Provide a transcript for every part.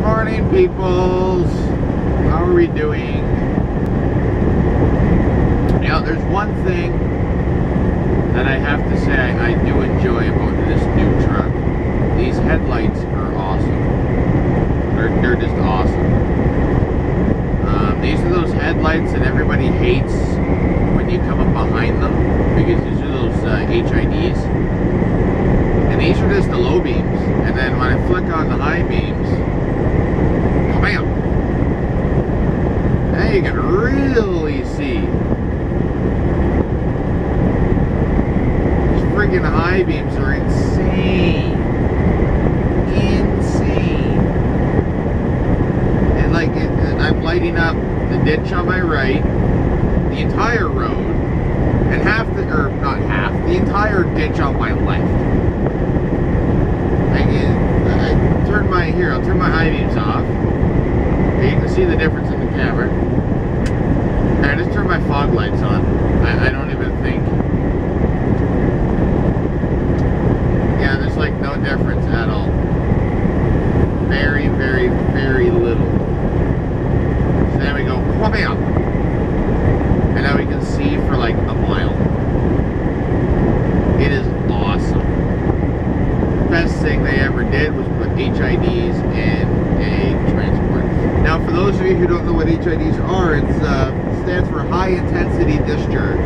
morning, peoples. How are we doing? Yeah, there's one thing that I have to say I do enjoy about this new truck. These headlights are awesome. They're just awesome. These are those headlights that everybody hates when you come up behind them, because these are those HIDs. And these are just the low beams. And then when I flick on the high beams, bam! Now you can really see. These friggin' high beams are insane. Insane. And like, I'm lighting up the ditch on my right, the entire road, and the entire ditch on my left. I'll turn my high beams off. Okay, you can see the difference in the camera. And I just turn my fog lights on. I don't even think. Yeah, there's like no difference at all. Very, very, very little. So then we go, wham! And now we can see for like a mile. It is awesome. Best thing they ever did was put HIDs in a transport. Now, for those of you who don't know what HIDs are, it stands for high intensity discharge,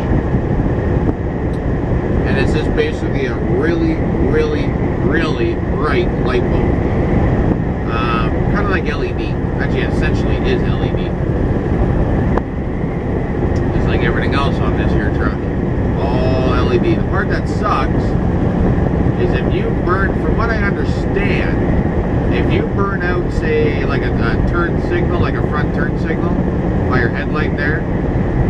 and it's just basically a really, really, really bright light bulb, kind of like LED. Actually, it essentially is LED, just like everything else on this here truck. All LED. The part that sucks is if you burn, from what I understand, if you burn out, say, like a turn signal, like a front turn signal, by your headlight there,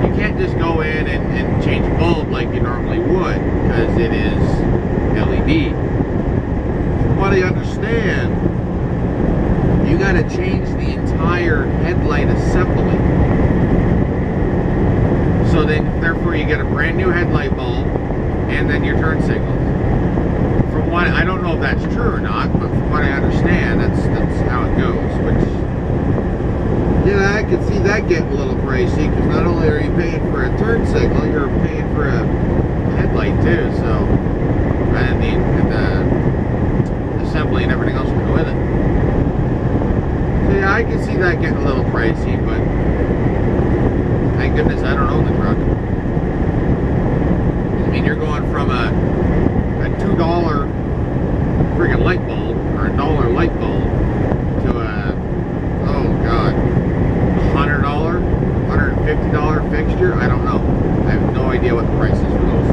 you can't just go in and change a bulb like you normally would, because it is LED. From what I understand, you got to change the entire headlight assembly. So then, therefore, you get a brand new headlight bulb, and then your turn signals. From what, I don't know if that's true or not, but from what I understand, that's how it goes. Which, yeah, I can see that getting a little pricey, because not only are you paying for a turn signal, you're paying for a headlight too. So, and the assembly and everything else to go with it. So yeah, I can see that getting a little pricey, but thank goodness I don't own the truck. I mean, you're going from a $2 friggin' light bulb, or a $1 light bulb, to a, oh god, $100, $150 fixture? I don't know. I have no idea what the price is for those.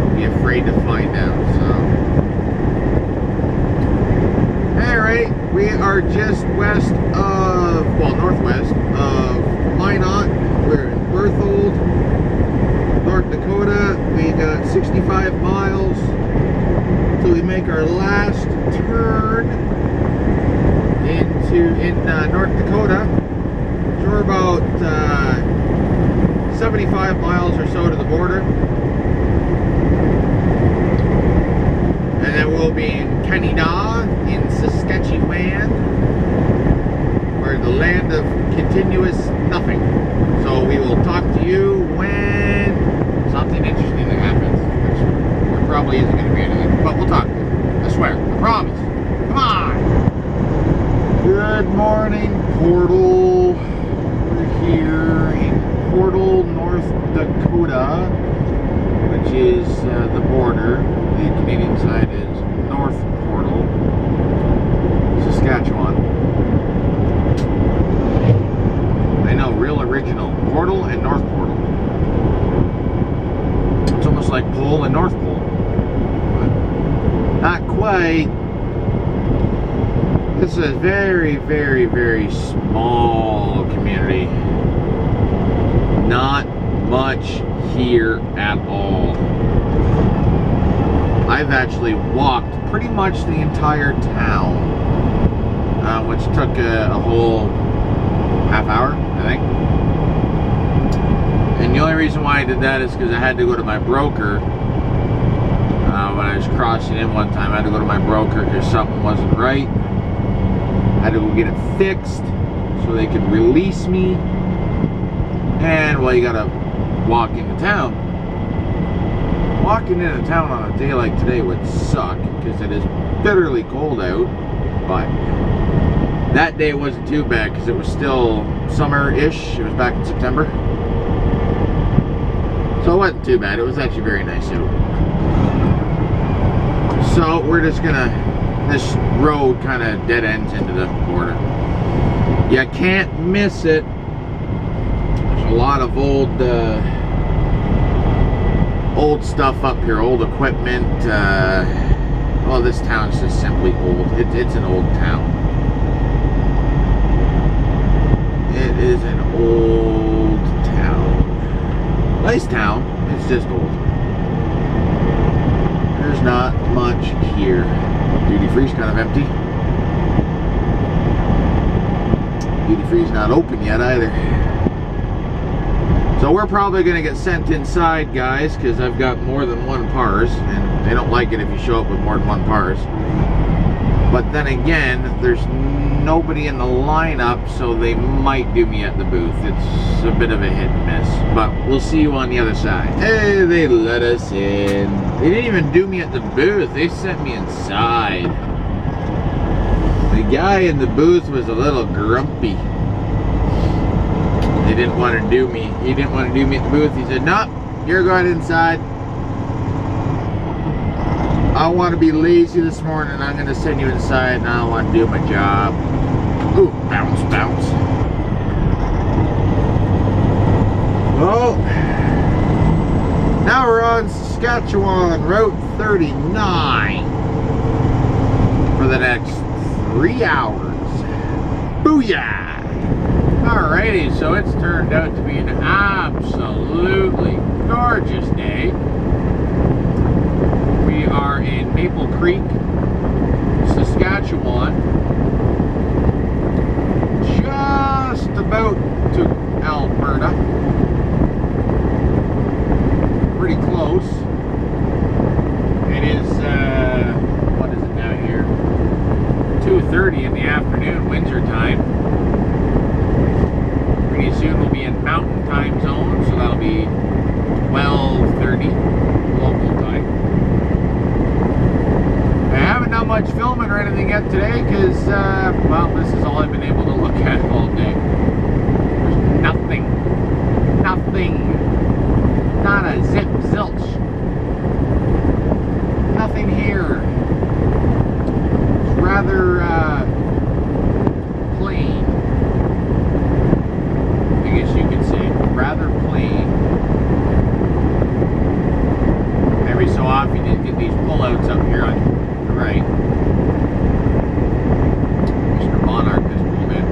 I'd be afraid to find out, so. Alright, we are just west of, well, northwest of Minot. We're in Berthold, North Dakota. We got 65 miles till we make our last turn in North Dakota. So we're about 75 miles or so to the border, and then we'll be in Canada, in Saskatchewan, or the land of continuous nothing. So we will talk to you when something interesting that happens, which there probably isn't going to be anything, but we'll talk to you. I swear, I promise. Come on! Good morning, Portal. We're here in Portal, North Dakota, which is the border. The Canadian side is North Portal, Saskatchewan. I know, real original. Portal and North Portal. It's almost like Pole and North Pole. But not quite. This is a very, very, very small community. Not much here at all. I've actually walked pretty much the entire town, which took a whole half hour, I think. And the only reason why I did that is because I had to go to my broker. When I was crossing in one time, I had to go to my broker because something wasn't right. I had to go get it fixed so they could release me. And well, you gotta walk into town. Walking into town on a day like today would suck because it is bitterly cold out, but that day wasn't too bad because it was still summer-ish. It was back in September. So it wasn't too bad. It was actually very nice out. So we're just gonna, this road kind of dead ends into the border. You can't miss it. There's a lot of old stuff up here, old equipment. Well, this town's just simply old. It's an old town. It is an old town. Nice town, it's just old. There's not much here. Duty free's kind of empty. Duty free's not open yet either. So we're probably going to get sent inside, guys, because I've got more than one PARS, and they don't like it if you show up with more than one PARS. But then again, there's nobody in the lineup, so they might do me at the booth. It's a bit of a hit and miss, but we'll see you on the other side. Hey, they let us in. They didn't even do me at the booth. They sent me inside. The guy in the booth was a little grumpy. They didn't want to do me. He didn't want to do me at the booth. He said, "No, you're going inside. I want to be lazy this morning. I'm going to send you inside, and I don't want to do my job." Ooh, bounce, bounce. Well, now we're on Saskatchewan Route 39 for the next 3 hours. Booyah! Alrighty, so it's turned out to be an absolutely gorgeous day. We are in Maple Creek, Saskatchewan, just about to Alberta. Pretty close. It is, what is it now here? 2:30 in the afternoon, Windsor time. Pretty soon we'll be in Mountain Time Zone, so that'll be 12:30 local time. I haven't done much filming or anything yet today because, well, this is all I've been able to look at all day. There's nothing. Not a zip, zilch. Nothing here. It's rather, plain. I guess you could say. Rather plain. Every so often you get these pullouts up here on the right. Mr. Monarch just pulled in.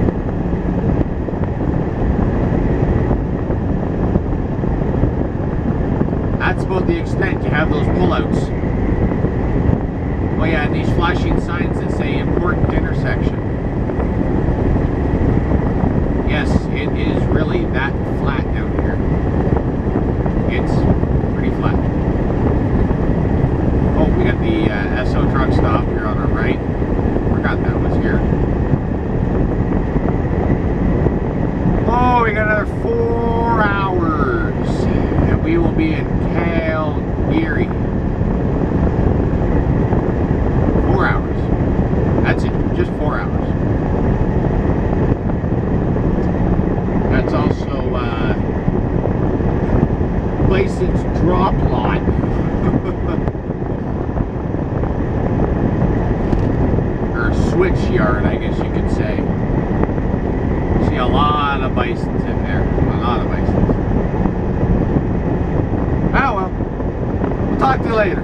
That's about the extent you have those pullouts. Oh yeah, and these flashing signs that say important intersection. Yes, it is really that flat down here. It's pretty flat. Oh, we got the SO truck stop here on our right. Forgot that was here. Oh, we got another 4 hours. And we will be in Calgary. 4 hours. That's it. Just 4 hours. That's also Bison's drop lot. Or switch yard, I guess you could say. See a lot of bisons in there. A lot of bisons. Oh well. We'll talk to you later.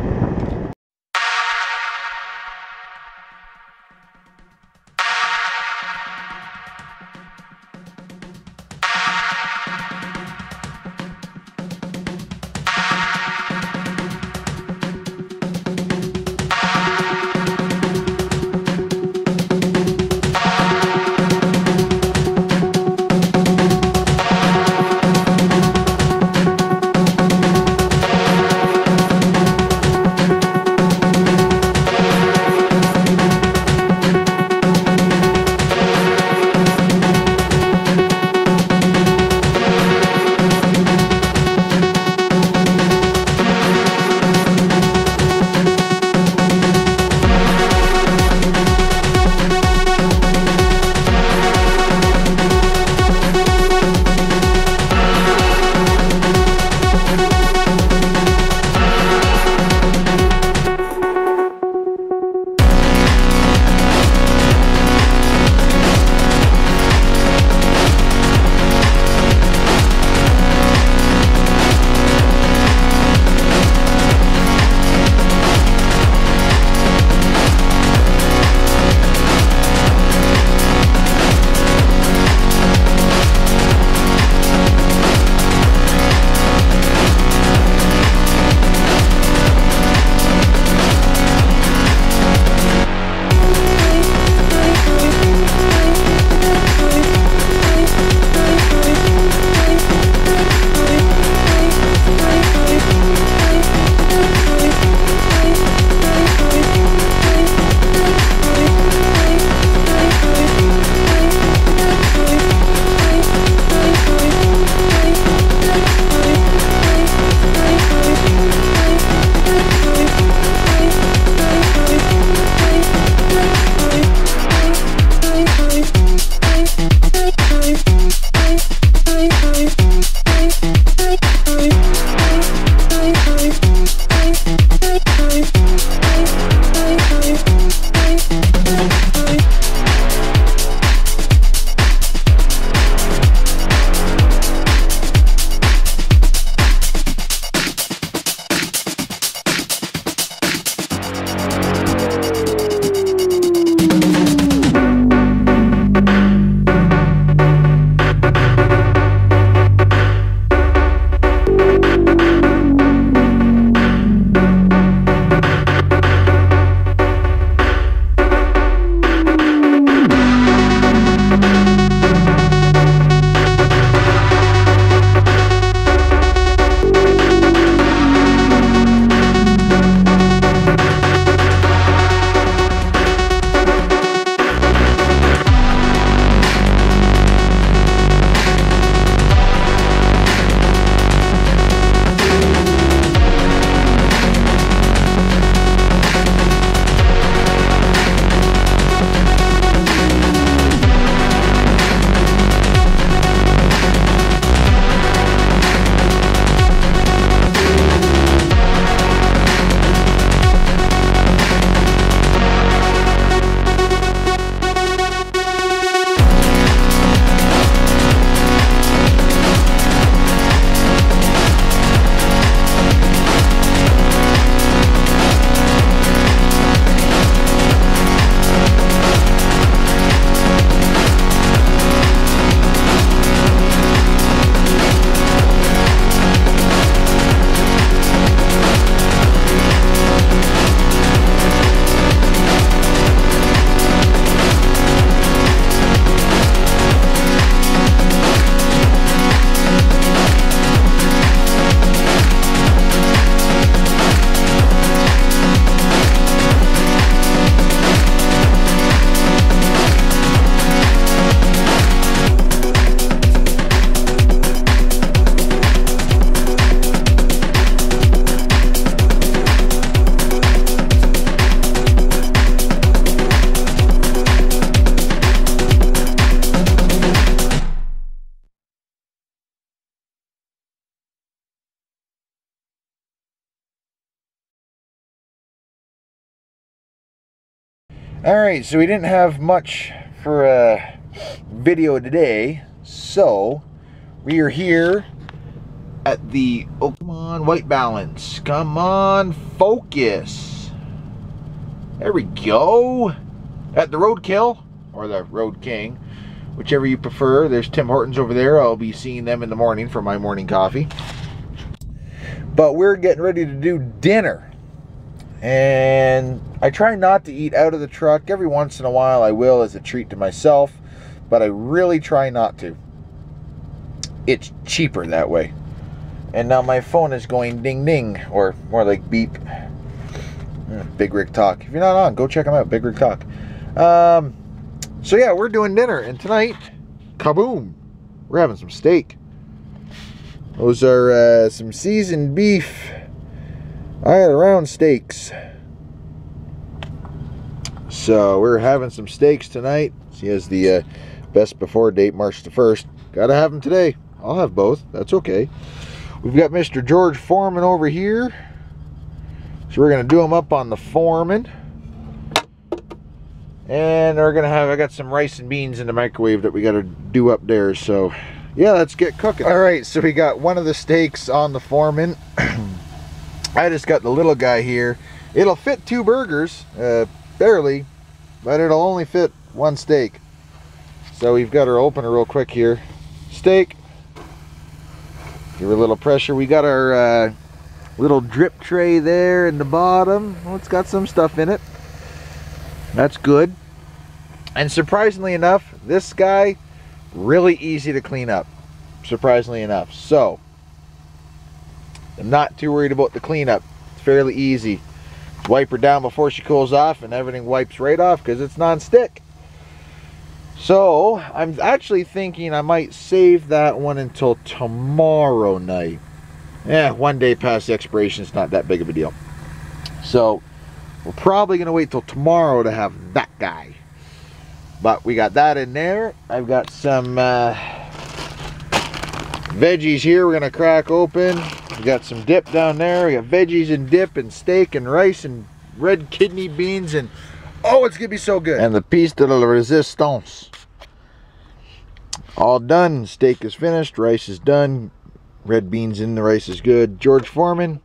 Alright, so we didn't have much for a video today, so we are here at the, oh come on, white balance, come on, focus, there we go, at the Roadkill, or the Road King, whichever you prefer. There's Tim Hortons over there. I'll be seeing them in the morning for my morning coffee. But we're getting ready to do dinner. And I try not to eat out of the truck. Every once in a while I will as a treat to myself, but I really try not to. It's cheaper that way. And now my phone is going ding ding, or more like beep. Big Rig Talk. If you're not on, go check them out, Big Rig Talk. So yeah, we're doing dinner, and tonight, kaboom, we're having some steak. Those are some seasoned beef all-around steaks. So we're having some steaks tonight. She has the best before date, March the 1st. Gotta have them today. I'll have both. That's okay. We've got Mr. George Foreman over here. So we're gonna do them up on the Foreman. And we're gonna have, I got some rice and beans in the microwave that we gotta do up there. So yeah, let's get cooking. All right, so we got one of the steaks on the Foreman. I just got the little guy here. It'll fit 2 burgers, barely, but it'll only fit 1 steak. So we've got our opener real quick here. Steak. Give her a little pressure. We got our little drip tray there in the bottom. Well, it's got some stuff in it. That's good. And surprisingly enough, this guy, really easy to clean up. Surprisingly enough. So, I'm not too worried about the cleanup. It's fairly easy. Wipe her down before she cools off and everything wipes right off because it's non-stick. So I'm actually thinking I might save that one until tomorrow night. Yeah, 1 day past the expiration is not that big of a deal. So we're probably going to wait till tomorrow to have that guy. But we got that in there. I've got some veggies here we're going to crack open. We got some dip down there. We got veggies and dip and steak and rice and red kidney beans, and oh, it's gonna be so good. And the piece de la resistance. All done. Steak is finished. Rice is done. Red beans in the rice is good. George Foreman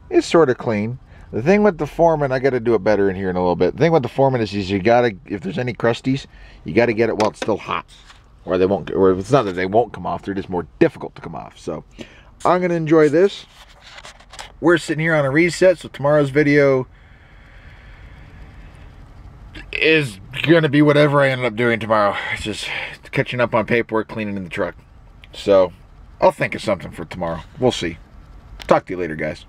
is sort of clean. The thing with the Foreman, I got to do it better in here in a little bit. The thing with the Foreman is you gotta, if there's any crusties, you got to get it while it's still hot, or they won't. Or it's not that they won't come off; they're just more difficult to come off. So I'm gonna enjoy this. We're sitting here on a reset, so tomorrow's video is gonna be whatever I ended up doing tomorrow. It's just catching up on paperwork, cleaning in the truck. So I'll think of something for tomorrow. We'll see. Talk to you later, guys.